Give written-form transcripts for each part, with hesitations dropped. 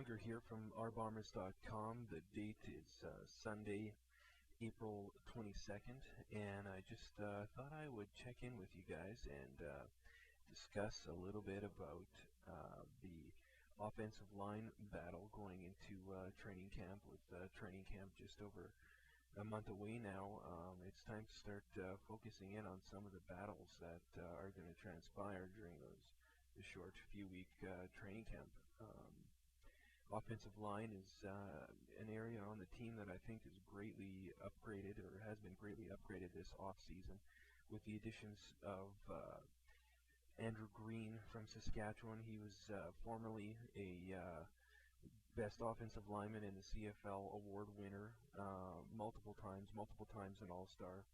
Unger here from ourbombers.com. The date is Sunday, April 22nd, and I just thought I would check in with you guys and discuss a little bit about the offensive line battle going into training camp. With training camp just over a month away now, it's time to start focusing in on some of the battles that are going to transpire during the short few-week training camp. Offensive line is an area on the team that I think is greatly upgraded, or has been greatly upgraded this offseason, with the additions of Andrew Green from Saskatchewan. He was formerly a best offensive lineman in the CFL award winner multiple times an All-Star.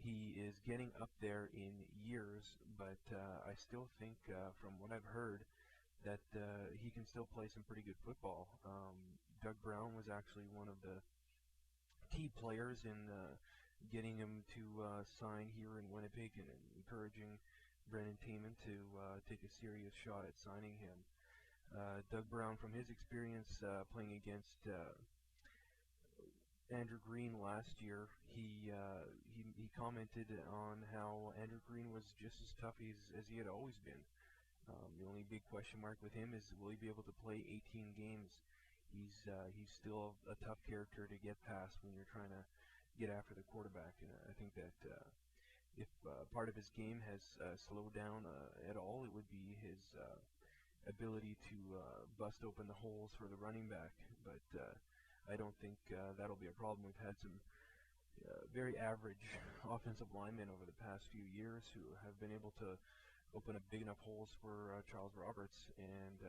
He is getting up there in years, but I still think, from what I've heard, that he can still play some pretty good football. Doug Brown was actually one of the key players in getting him to sign here in Winnipeg and encouraging Brendan Taman to take a serious shot at signing him. Doug Brown, from his experience playing against Andrew Green last year, he commented on how Andrew Green was just as tough as he had always been. The only big question mark with him is, will he be able to play 18 games? He's still a tough character to get past when you're trying to get after the quarterback. And I think that if part of his game has slowed down at all, it would be his ability to bust open the holes for the running back. But I don't think that'll be a problem. We've had some very average offensive linemen over the past few years who have been able to open up big enough holes for Charles Roberts, and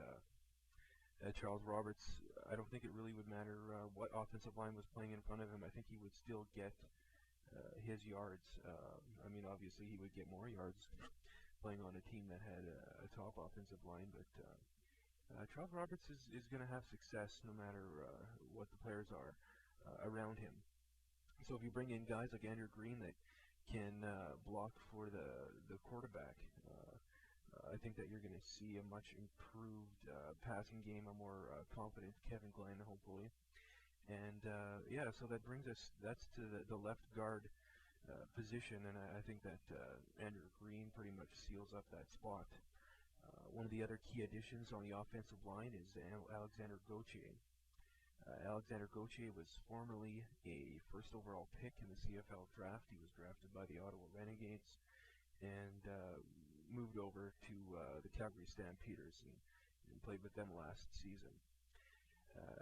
Charles Roberts, I don't think it really would matter what offensive line was playing in front of him. I think he would still get his yards. I mean, obviously he would get more yards playing on a team that had a top offensive line, but Charles Roberts is going to have success no matter what the players are around him. So if you bring in guys like Andrew Green that can block for the quarterback, I think that you're going to see a much improved passing game, a more confident Kevin Glenn, hopefully. And so that brings us, that's to the left guard position, and I think that Andrew Green pretty much seals up that spot. One of the other key additions on the offensive line is Alexander Gauthier. Alexander Gauthier was formerly a first overall pick in the CFL draft. He was drafted by the Ottawa Renegades and moved over to the Calgary Stampeders and played with them last season.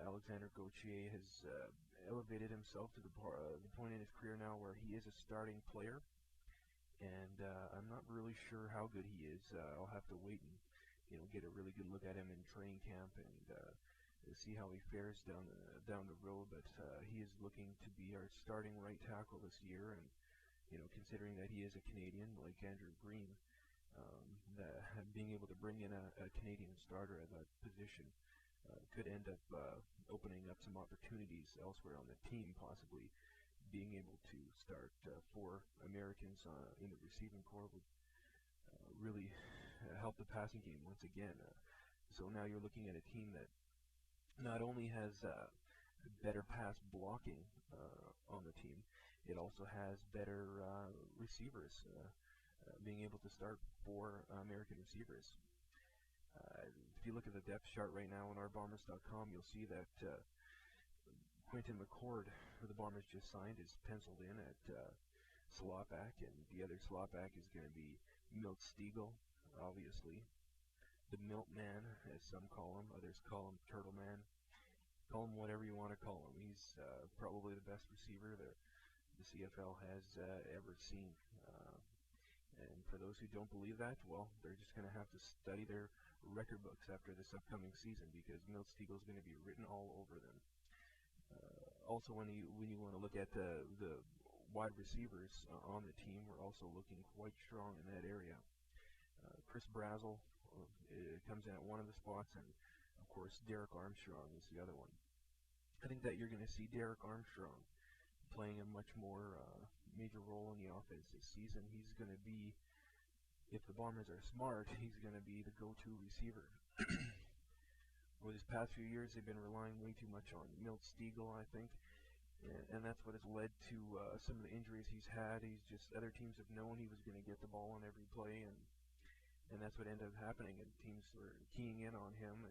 Alexander Gauthier has elevated himself to the point in his career now where he is a starting player, and I'm not really sure how good he is. I'll have to wait and get a really good look at him in training camp and see how he fares down the road. But he is looking to be our starting right tackle this year, and considering that he is a Canadian like Andrew Green, that being able to bring in a Canadian starter at that position could end up opening up some opportunities elsewhere on the team, possibly being able to start 4 Americans in the receiving corps would really help the passing game once again. So now you're looking at a team that not only has better pass blocking on the team, it also has better receivers, being able to start 4 American receivers. If you look at the depth chart right now on ourbombers.com, you'll see that Quentin McCord, who the Bombers just signed, is penciled in at slot back, and the other slot back is going to be Milt Stegall, obviously. The Milt Man, as some call him, others call him Turtle Man. Call him whatever you want to call him. He's probably the best receiver the CFL has ever seen. And for those who don't believe that, well, they're just going to have to study their record books after this upcoming season, because Milt Stegall is going to be written all over them. Also, when you want to look at the wide receivers on the team, we're also looking quite strong in that area. Chris Brazel comes in at one of the spots, and of course Derek Armstrong is the other one. I think that you're going to see Derek Armstrong playing a much more major role in the offense this season. He's going to be, if the Bombers are smart, he's going to be the go-to receiver. with his past few years, they've been relying way too much on Milt Stegall, I think, and that's what has led to some of the injuries he's had. He's just other teams have known he was going to get the ball on every play, and that's what ended up happening. And teams were keying in on him,